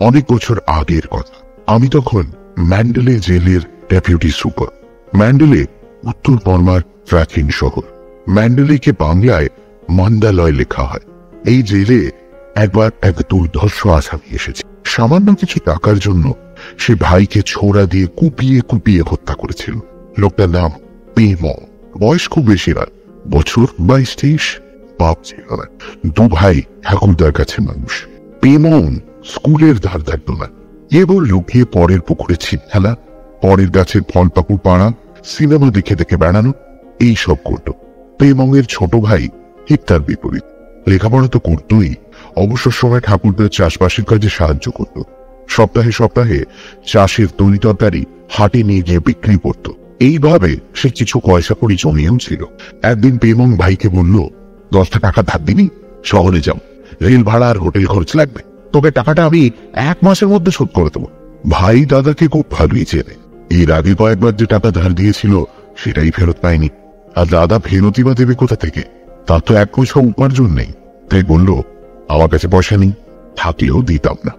অনেক বছর আগের কথা। আমি তখন ম্যান্ডেলে জেলের ডেপুটি সুপার। ম্যান্ডেলে উত্তর বর্মার প্রাচীন শহর। ম্যান্ডেলেকে বাংলায় মন্দালয় লেখা হয়। এই জেলে একবার এক দুর্ধর্ষ আসামি এসেছে। সামান্য কিছু টাকার জন্য সে ভাইকে ছোড়া দিয়ে কুপিয়ে কুপিয়ে হত্যা করেছিল। লোকটার নাম পেমং। বয়স খুব বেশি নয়, বছর 22-23। বাপ ছিল না। দু ভাই ঠাকুরদার কাছে মানুষ। পেমং স্কুলের ধার থাকতো না। কেবল লুকিয়ে পরের পুকুরে ছিপ খেলা, পরের গাছের ফল পাকুড় পাড়া, সিনেমা দেখে দেখে বেড়ানো, এইসব করত। পেমংয়ের ছোট ভাই ঠিক তার বিপরীত। লেখাপড়া তো করতোই, অবসর সময় ঠাকুরদার চাষবাসের কাজে সাহায্য করত। সপ্তাহে সপ্তাহে চাষের তরি তরকারি হাটে নিয়ে গিয়ে বিক্রি করত। এইভাবে সে কিছু পয়সা করি জমিয়েও ছিল। একদিন পেমং ভাইকে বলল, 10টা টাকা ধার দিবি, শহরে যাও, রেল ভাড়া আর হোটেল খরচ লাগবে, তোকে টাকাটা আমি 1 মাসের মধ্যে শোধ করে দেবো। ভাই দাদাকে খুব ভালোই চেনে। এর আগে কয়েকবার যে টাকা ধার দিয়েছিল সেটাই ফেরত পায়নি। আর দাদা ফেরতই বা দেবে কোথা থেকে? তার তো 1 পয়সা উপার্জন নেই। তাই বলল, আমার কাছে পয়সা নেই, থাকলেও দিতাম না।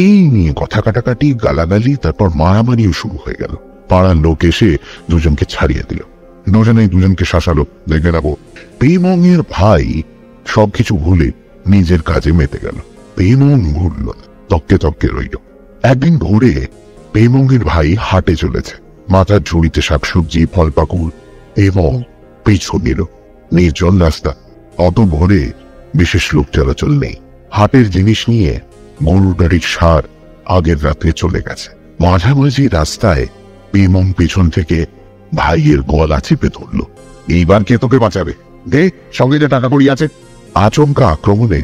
এই নিয়ে কথা কাটাকাটি, গালাগালি, তারপর মারামারিও শুরু হয়ে গেল। পাড়ার লোক এসে দুজনকে ছাড়িয়ে দিল। দুজনেই দুজনকে শাসালো, দেখে নেবো। পেমং এর ভাই সবকিছু ভুলে নিজের কাজে মেতে গেল। পেমং ভুলল না, তককে তককে রইল। একদিন ভোরে পেমং এর ভাই হাটে চলেছে। মাথার ঝুড়িতে শাকসবজি, ফল পাকুড় এবং পিছু নিল। নির্জন রাস্তা, অত ভোরে বিশেষ লোক চলাচল নেই। হাটের জিনিস নিয়ে গরুর গাড়ির সার আগের রাত্রে চলে গেছে। মাঝামাঝি রাস্তায় পেমং পেছন থেকে ভাইয়ের গলা চেপে ধরল। এইবার কে তোকে বাঁচাবে? দে, সঙ্গে যে টাকা কড়ি আছে। আচমকা আক্রমণে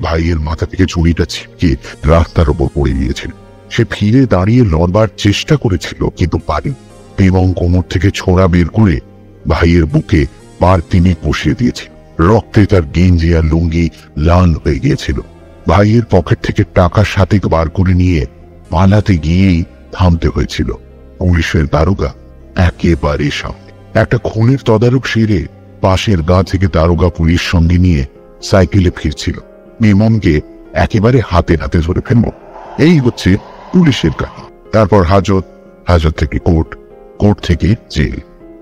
ভাইয়ের মাথা থেকে ছুরিটা ছিটকে রাস্তার ওপর পড়ে গিয়েছিল। সে ফিরে দাঁড়িয়ে লড়বার চেষ্টা করেছিল, কিন্তু পারেনি। পেমং কোমর থেকে ছোড়া বের করে ভাইয়ের বুকে পার তিনি বসিয়ে দিয়েছিল। রক্তে তার গেঞ্জি আর লুঙ্গি লাল হয়ে গিয়েছিল। ভাইয়ের পকেট থেকে টাকা সাথে বার করে নিয়ে পালাতে গিয়েই থামতে হয়েছিল। পুলিশের দারোগা একেবারে সামনে। একটা খুনের তদারক সেরে পাশের গা থেকে দারোগা পুলিশ সঙ্গে নিয়ে সাইকেলে ফিরছিল। পেমংকে একেবারে হাতে হাতে ধরে ফেলব। এই হচ্ছে পুলিশের কাহিনী। তারপর হাজত, হাজত থেকে কোর্ট, কোর্ট থেকে জেল।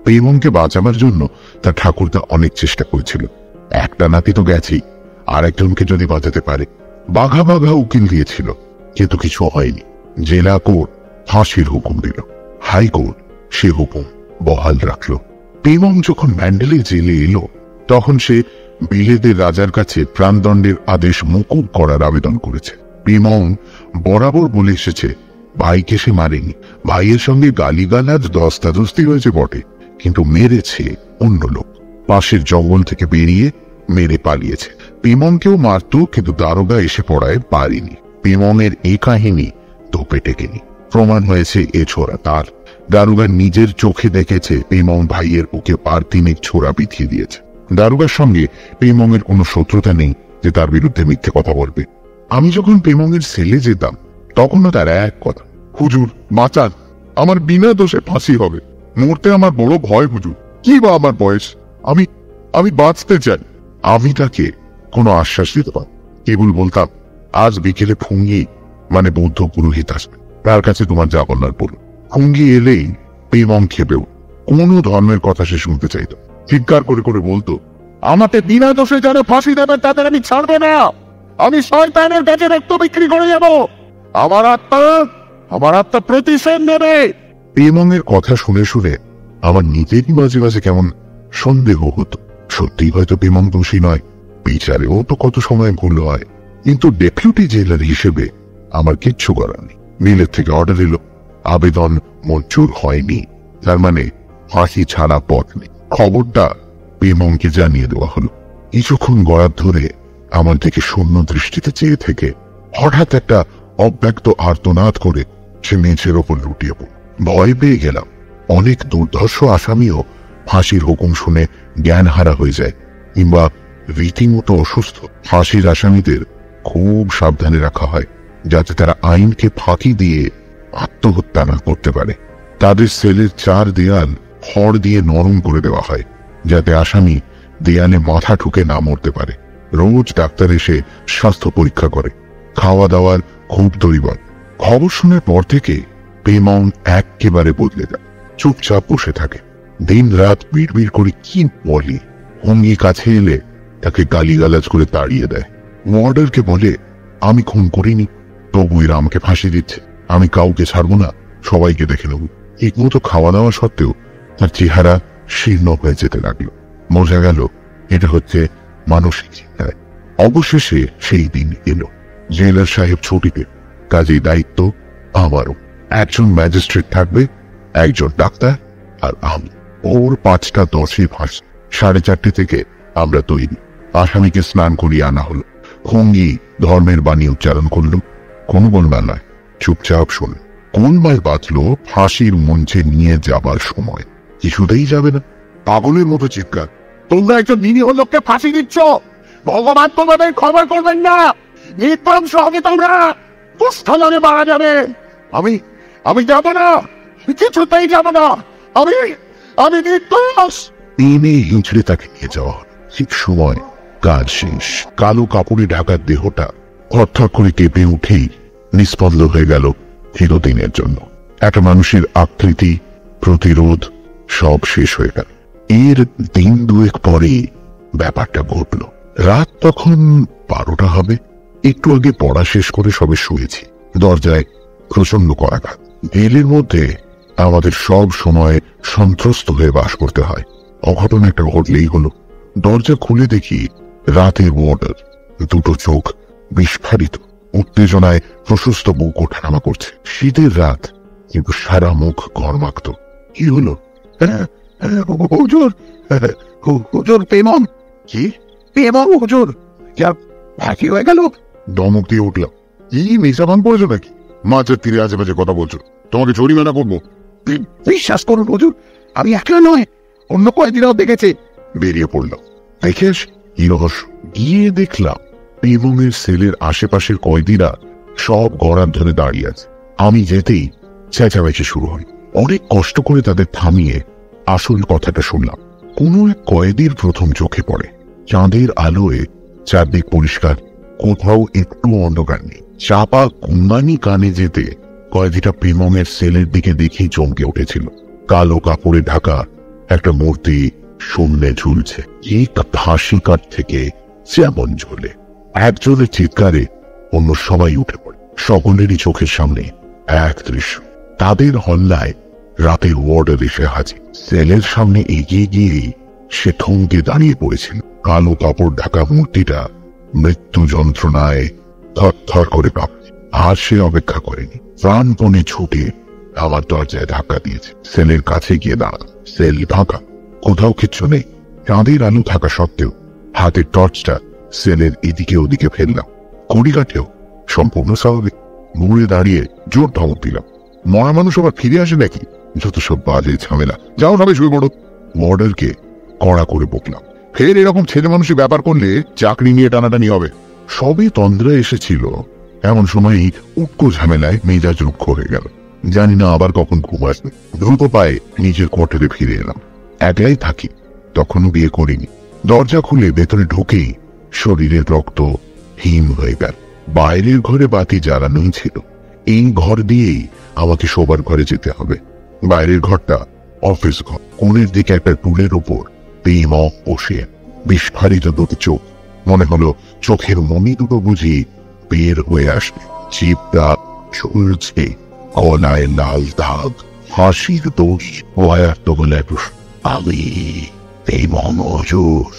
পেমংকে বাঁচাবার জন্য তার ঠাকুরদা অনেক চেষ্টা করেছিল। একটা নাতি তো গেছেই, আর একজনকে যদি বাঁচাতে পারে। বাঘা বাঘা উকিল দিয়েছিল, কিন্তু কিছু হয়নি। জেলা কোর্ট ফাঁসির হুকুম দিল। হাইকোর্ট সে হুকুম বহাল রাখল। পেমং যখন ম্যান্ডেলে জেলে এলো, তখন সে বিলেতের রাজার কাছে প্রাণদণ্ডের আদেশ মকুব করার আবেদন করেছে। পেমং বরাবর বলে এসেছে, ভাইকে সে মারেনি। ভাইয়ের সঙ্গে গালিগালাজ দস্তাদস্তি হয়েছে বটে, কিন্তু মেরেছে অন্য লোক। পাশের জঙ্গল থেকে বেরিয়ে মেরে পালিয়েছে। পেমংকেও মারত, কিন্তু দারোগা এসে পড়ায় পারেনি। পেমং এর এই কাহিনী তোপে টেকেনি। প্রমাণ হয়েছে এ ছোড়া তার। দারোগা নিজের চোখে দেখেছে পেমং ভাইয়ের বুকে পার 3 ছোড়া বিধিয়ে দিয়েছে। দারোগার সঙ্গে পেমং এর কোনো শত্রুতা নেই যে তার বিরুদ্ধে মিথ্যে কথা বলবে। আমি যখন পেমং এর সেলে যেতাম, তখনও তার এক কথা, হুজুর বাঁচান, আমার বিনা দোষে ফাঁসি হবে। মরতে আমার বড় ভয় হুজুর। কি বা আমার বয়স, আমি বাঁচতে চাই। আমি তাকে কোনো আশ্বাস দিতে পারি, কেবল বলতাম, আজ বিকেলে ফুঙ্গি মানে বৌদ্ধ পুরোহিত আসবে, তার কাছে তোমার যা বলার বলুন। ফুঙ্গি এলেই পেমং খেপেও কোনো ধর্মের কথা সে শুনতে চাইত। চিৎকার করে করে বলতো, আমাকে বিনা দোষে যারা ফাঁসি দেবে তাদের আমি ছাড়বো না। আমি শয়তানের কাছে রক্ত বিক্রি করে যাব। আমার আত্মা প্রতিশোধ নেবে। পেমং এর কথা শুনে শুনে আমার নিজেরই মাঝে মাঝে কেমন সন্দেহ হতো। সত্যি হয়তো পেমং দোষী নয়, বিচারেও তো কত সময় ভুল হয়। কিন্তু ডেপুটি জেলার হিসেবে আমার কিচ্ছু করার নেই। বিলেত থেকে অর্ডার এলো, আবেদন মঞ্জুর হয়নি, তার মানে ফাঁসি ছাড়া পথ নেই। খবরটা পেমংকে জানিয়ে দেওয়া হলো। কিছুক্ষণ গড়াত ধরে আমার থেকে শূন্য দৃষ্টিতে চেয়ে থেকে হঠাৎ একটা অব্যক্ত আর্তনাদ করে সে মেঝের ওপর লুটিয়ে পড়ল। ভয় পেয়ে গেলাম। অনেক দুর্ধর্ষ আসামিও ফাঁসির হুকুম শুনে জ্ঞান হারা হয়ে যায় কিংবা রীতিমতো অসুস্থ। ফাঁসির আসামিদের খুব সাবধানে রাখা হয়, যাতে তারা আইনকে ফাঁকি দিয়ে আত্মহত্যা না করতে পারে। তাদের সেলের 4 দেয়াল খড় দিয়ে নরম করে দেওয়া হয়, যাতে আসামি দেয়ালে মাথা ঠুকে না মরতে পারে। রোজ ডাক্তার এসে স্বাস্থ্য পরীক্ষা করে। খাওয়া দাওয়ার খুব দরিবর। খবর শোনার পর থেকে পেমং একেবারে বদলে যায়। চুপচাপ বসে থাকে, দিন রাত বিড় করে কি বলে। অঙ্গি কাছে এলে তাকে গালিগালাজ করে তাড়িয়ে দেয়। ওয়ার্ডারকে বলে আমি খুন করিনি, তবু এরা আমাকে ফাঁসি দিচ্ছে, আমি কাউকে ছাড়বো না, সবাইকে দেখে নেব। ঠিক মতো খাওয়া দাওয়া সত্ত্বেও তার চেহারা শীর্ণ হয়ে যেতে লাগলো। বোঝা গেল এটা হচ্ছে মানসিক চিন্তায়। অবশেষে সেই দিন এলো। জেলার সাহেব ছুটিতে, কাজেই দায়িত্ব আমারও। একজন ম্যাজিস্ট্রেট থাকবে, একজন ডাক্তার, আর আমি। ওর 5:10 ফাঁসি। 4:30 থেকে আমরা তৈরি। আসামিকে স্নান করিয়ে আনা হলো। ভঙ্গি ধর্মের বাণী উচ্চারণ করল। কোনো বলবা নয়, চুপচাপ শোনে। কোনবার বাঁচলো ফাঁসির মঞ্চে নিয়ে যাবার সময়। কিছুতেই যাবে না। পাগলের মতো চিৎকার, তোমরা একজন নিরীহ লোককে ফাঁসি দিচ্ছ, ভগবান তোমাদের খবর করবেন না, নির্বংশ হবে তোমরা, কুষ্ঠলনে মারা যাবে। আমি আমি যাব না, কিছুতেই যাব না, আমি আমি নির্দোষ। টেনে হিঁচড়ে তাকে নিয়ে যাওয়া হল। ঠিক সময় কাজ শেষ। কালো কাপড়ে ঢাকার দেহটা থরথর করে কেঁপে উঠেই নিস্পন্দ হয়ে গেল চিরদিনের জন্য। একটা মানুষের আকৃতি, প্রতিরোধ সব শেষ হয়ে গেল। এর দিন দুয়েক পরে ব্যাপারটা ঘটল। রাত তখন 12টা হবে। একটু আগে পড়া শেষ করে সবে শুয়েছি। দরজায় প্রচন্ড করাঘাত। জেলের মধ্যে আমাদের সব সময় সন্ত্রস্ত হয়ে বাস করতে হয়। অঘটন একটা ঘটলেই হলো। দরজা খুলে দেখি রাতের ওয়ার্ডার, দুটো চোখ বিস্ফারিত, উত্তেজনায় প্রশস্ত বুক ওঠানামা করছে। শীতের রাত, কিন্তু সারা মুখ ঘর্মাক্ত। কি হলো? হুজুর, হুজুর পেমং। কি পেমং হুজুর? যা ফাঁসি হয়ে গেল। দমক দিয়ে উঠলাম। কি নেশা ভাঙ পড়েছো নাকি? মাঝের তীরে আশেপাশে কথা বলছো, তোমাকে জরিমানা করবো। বিশ্বাস করুন হুজুর, আমি একলা নয়, অন্য কয়েকদিনও দেখেছে। বেরিয়ে পড়লাম। দেখে কি রহস্য। গিয়ে দেখলাম পেমংয়ের সেলের আশেপাশের কয়েদিরা সব গড়ার ধরে দাঁড়িয়ে আছে। আমি যেতেই চেঁচামেচি শুরু হয়। অনেক কষ্ট করে তাদের থামিয়ে আসল কথাটা শুনলাম। কোনো এক কয়েদির প্রথম চোখে পড়ে। চাঁদের আলোয় চারদিক পরিষ্কার, কোথাও একটু অন্ধকার নেই। চাপা গুঙ্গানি কানে যেতে কয়েদিটা পেমংয়ের সেলের দিকে দেখেই চমকে উঠেছিল। কালো কাপড়ে ঢাকা একটা মূর্তি শূন্যে ঝুলছে। এই হাসি কাঠ থেকে যেমন ঝোলে। একজনের চিৎকারে অন্য সবাই উঠে পড়ে। সকলেরই চোখের সামনে এক দৃশ্য। তাদের হল্লায় রাতের ওয়ার্ডার এসে হাজির। সেলের সামনে এগিয়ে গিয়ে সে থমকে দাঁড়িয়ে পড়েছিল। কালো কাপড় ঢাকা মূর্তিটা মৃত্যু যন্ত্রণায় থরথর করে কাঁপছে। আর সে অপেক্ষা করেনি, প্রাণপণে ছুটে আমার দরজায় ধাক্কা দিয়েছে। সেলের কাছে গিয়ে দাঁড়াল। সেল ঢাকা, কোথাও কিচ্ছু নেই। চাঁদের আলো থাকা সত্ত্বেও হাতের টর্চটা সেলের এদিকে ওদিকে ফেললাম। কড়িকাঠেও সম্পূর্ণ স্বাভাবিক। মুড়ে দাঁড়িয়ে জোর ধমক দিলাম, মরা মানুষ আবার ফিরে আসে নাকি? যত সব বাজে ঝামেলা, যাও সবাই শুয়ে পড়ো। মর্ডারকে কড়া করে বকলাম, ফের এরকম ছেলে মানুষের ব্যাপার করলে চাকরি নিয়ে টানাটানি হবে। সবে তন্দ্রা এসেছিল, এমন সময়ই উটকো ঝামেলায় মেজাজ রুক্ষ হয়ে গেল। জানি না আবার কখন ঘুম আসবে। দ্রুত পায়ে নিজের কোঠরে ফিরে এলাম। একলাই থাকি, তখনও বিয়ে করিনি। দরজা খুলে ভেতরে ঢুকেই শরীরের রক্ত হিম হয়ে গেল। বাইরের ঘরে বাতি জ্বালানোই ছিল। এই ঘর দিয়েই আমাকে শোবার ঘরে যেতে হবে। বাইরের ঘরটা অফিস ঘর। কোণের দিকে একটা টুলের ওপর পেমং বসে, বিস্ফারিত দুটো চোখ। মনে হলো চোখের মনি দুটো বুঝি বের হয়ে আসবে। চিপটা চলছে, গলায় লাল দাগ, হাসির দড়ি, ওয়ার্ত বলে আমি পেমং হুজুর,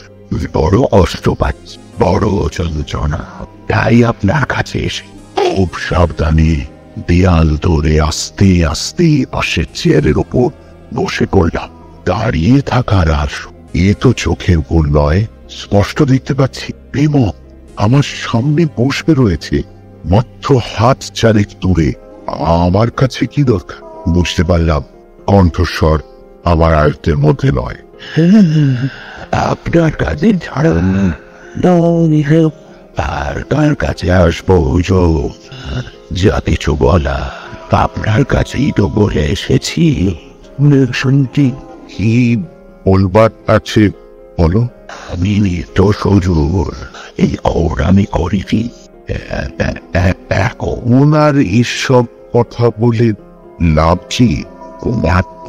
বড় কষ্ট পাচ্ছি, বড় যন্ত্রণা, তাই আপনার কাছে এসে খুব সাবধানে দেয়াল ধরে আস্তে আস্তে পাশের চেয়ারের ওপর বসে পড়লাম। দাঁড়িয়ে থাকার আর এ তো চোখের ভুল নয়, স্পষ্ট দেখতে পাচ্ছি পেমং আমার সামনে বসে রয়েছে, মাত্র হাত চারেক দূরে। আমার কাছে কি দরকার? বুঝতে পারলাম কণ্ঠস্বর আমার আয়ত্তের মধ্যে নয়। আপনার কাছে ছাড়ুন, আর তার কাছে আসবো হুজুর, যা কিছু বলা আপনার কাছেই তো বলে এসেছি। শুনছি কি বলবার আছে বলো। আমি তো হুজুর এই ঘর আমি করেছি, এখন আর এসব কথা বলে লাভ কি? এত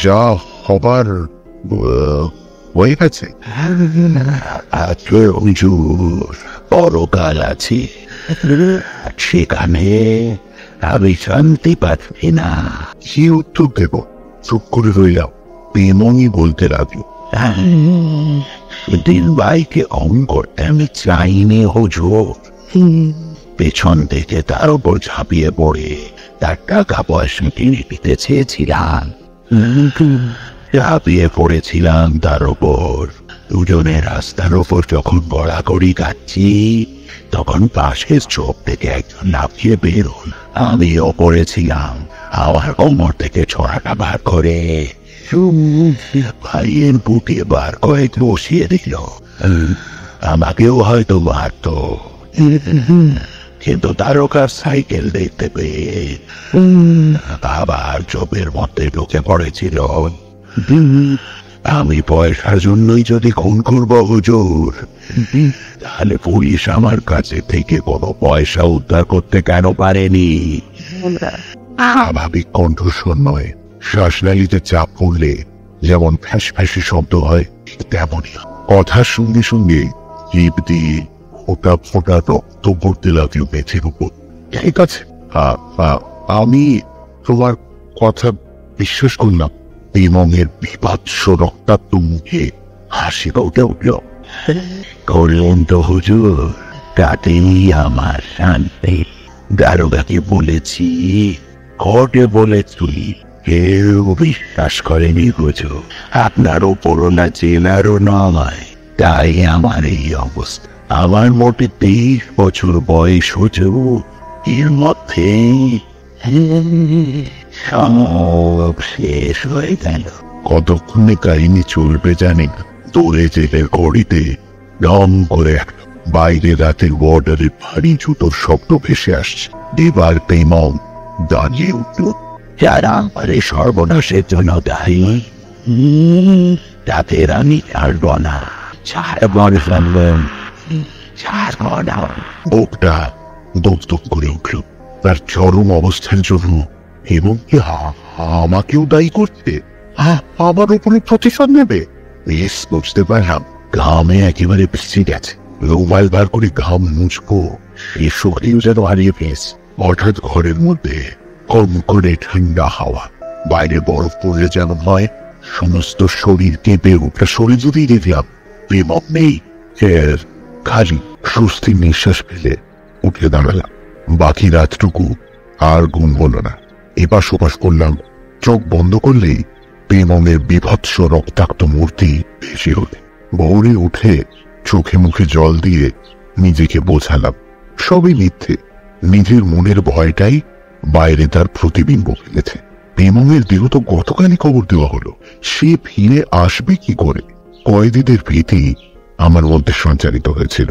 যা হবার হয়ে গেছে। পরকাল আছে, সেখানে আমি শান্তি পাচ্ছি না। কি উত্তর দেব? চুপ করে রইলাম। পেমনি বলতে লাগলো, দিন ভাইকে অন করতে আমি চাইনি হুজুর। পেছন থেকে তার উপর ঝাঁপিয়ে পড়ে তার টাকা পয়সা কিনে নিতে চেয়েছিলাম। ঝাঁপিয়ে পড়েছিলাম তার উপর। দুজনে রাস্তার উপর যখন গড়াগড়ি কাটছি, তখন পাশের চোখ থেকে একজন লাফিয়ে বেরোন। আমিও পড়েছিলাম। আমার কোমর থেকে ছড়াটা বার করে ভাইয়ের বুকে বার কয়েক বসিয়ে দিল। আমাকেও হয়তো মারত, কিন্তু তারকার সাইকেল দেখতে পেয়ে আবার চোপের মধ্যে ঢুকে পড়েছিল। আমি পয়সার জন্যই যদি খুন করবো হুজুর, তাহলে পুলিশ আমার কাছে থেকে কোনো পয়সা উদ্ধার করতে কেন পারেনি? স্বাভাবিক কণ্ঠস্বর নয়। শ্বাসনালীতে চাপ পড়লে যেমন ফ্যাস ফ্যাসে শব্দ হয়, তেমনই। কথার সঙ্গে সঙ্গে জিভ দিয়ে ফোটা ফোটা রক্ত পড়তে লাগলো মেঝের উপর। ঠিক আছে, আমি তোমার কথা বিশ্বাস করলাম। পেমংয়ের বিভৎস রক্তাক্ত মুখে হাসি ফুটে উঠল। করলেন তো হুজুর, তাতেই আমার শান্তি। দারোগাকে বলেছি, কোর্টে বলেছি, কেউ বিশ্বাস করেনি হুজুর। আপনার ওপরও না জেলারও নয়, তাই আমার এই অবস্থা। আমার মোটে 23 বছর বয়স হুজুর। এর মধ্যে সব শেষ হয়ে গেল। কতক্ষণে কাহিনী চলবে জানি না। দৌড়ে জেলের ঘড়িতে দম করে একটা বাইরে রাতের বর্ডারে ভারী জুতোর শব্দ ভেসে আসছে। এবার পেমং দাঁড়িয়ে উঠল। যারা আমার এই সর্বনাশের জন্য দায়ী, তাদের আমি ছাড়ব না, ছাড়ব না। বুকটা দপদপ করে উঠল। তার চরম অবস্থার জন্য এবং কি আমাকেও দায়ী করতে, আমার উপরে প্রতিশোধ নেবে। বেশ বুঝতে পারলাম। ঘামে একেবারে ভিজে গেছে। মোবাইল বার করে ঘাম মুছবো, এই শক্তিও যেন হারিয়ে ফেলেছে। হঠাৎ ঘরের মধ্যে কম করে ঠান্ডা হাওয়া। বাইরে বরফ পড়লে যেমন হয়, সমস্ত শরীর কেঁপে উঠে। শরীর যদি দেখলাম প্রেমক নেই, খালি স্বস্তির নিঃশ্বাস ফেলে উঠে দাঁড়ালাম। বাকি রাতটুকু আর ঘুম হলো না। এপাশ ওপাশ করলাম। চোখ বন্ধ করলেই পেমংয়ের বিভৎস রক্তাক্ত মূর্তি ভেসে ওঠে। ভোরে উঠে চোখে মুখে জল দিয়ে নিজেকে বোঝালাম সবই মিথ্যে। নিজের মনের ভয়টাই বাইরে তার প্রতিবিম্ব ফেলেছে। পেমংয়ের দেহ তো গতকালই খবর দেওয়া হলো, সে ফিরে আসবে কি করে? কয়েদিদের ভীতি আমার মধ্যে সঞ্চারিত হয়েছিল।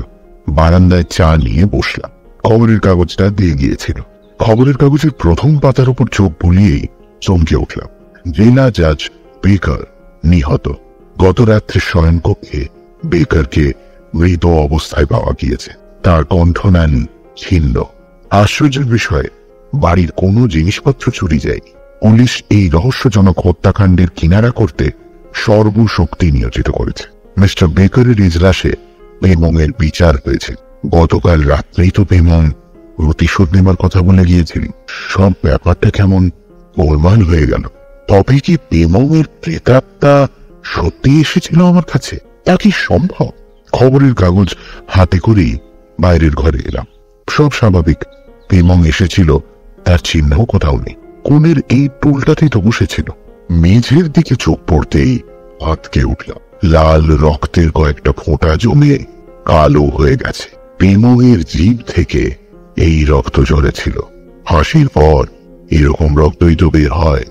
বারান্দায় চা নিয়ে বসলাম। খবরের কাগজটা দিয়ে গিয়েছিল। খবরের কাগজের প্রথম পাতার উপর চোখ বুলিয়েই চমকে উঠলাম। জেলা জাজ বেকার নিহত। গত রাত্রে শয়নকক্ষে বেকারকে মৃত অবস্থায় পাওয়া গিয়েছে। তার কণ্ঠনালী ছিন্ন। আশ্চর্যের বিষয়ে বাড়ির কোনো জিনিসপত্র চুরি যায়নি। পুলিশ এই রহস্যজনক হত্যাকাণ্ডের কিনারা করতে সর্বশক্তি নিয়োজিত করেছে। মিস্টার বেকারের ইজলাসে পেমংয়ের বিচার হয়েছে। গতকাল রাত্রেই তো পেমং প্রতিশোধ নেবার কথা বলে গিয়েছিলেন। সব ব্যাপারটা কেমন গোলমাল হয়ে গেল। তবে কি পেমংয়ের প্রেতাত্মা সত্যি এসেছিল আমার কাছে? তা কি সম্ভব? খবরের কাগজ হাতে করেই বাইরের ঘরে এলাম। সব স্বাভাবিক। পেমং এসেছিল, তার চিহ্নও কোথাও নেই। কোণের এই টুলটাতেই তো বসেছিল। মেঝের দিকে চোখ পড়তেই আটকে উঠলাম। লাল রক্তের কয়েকটা ফোঁটা জমে কালো হয়ে গেছে। পেমংয়ের জিভ থেকে এই রক্ত ঝরেছিল। হাসির পর এরকম রক্তই তো বের হয়।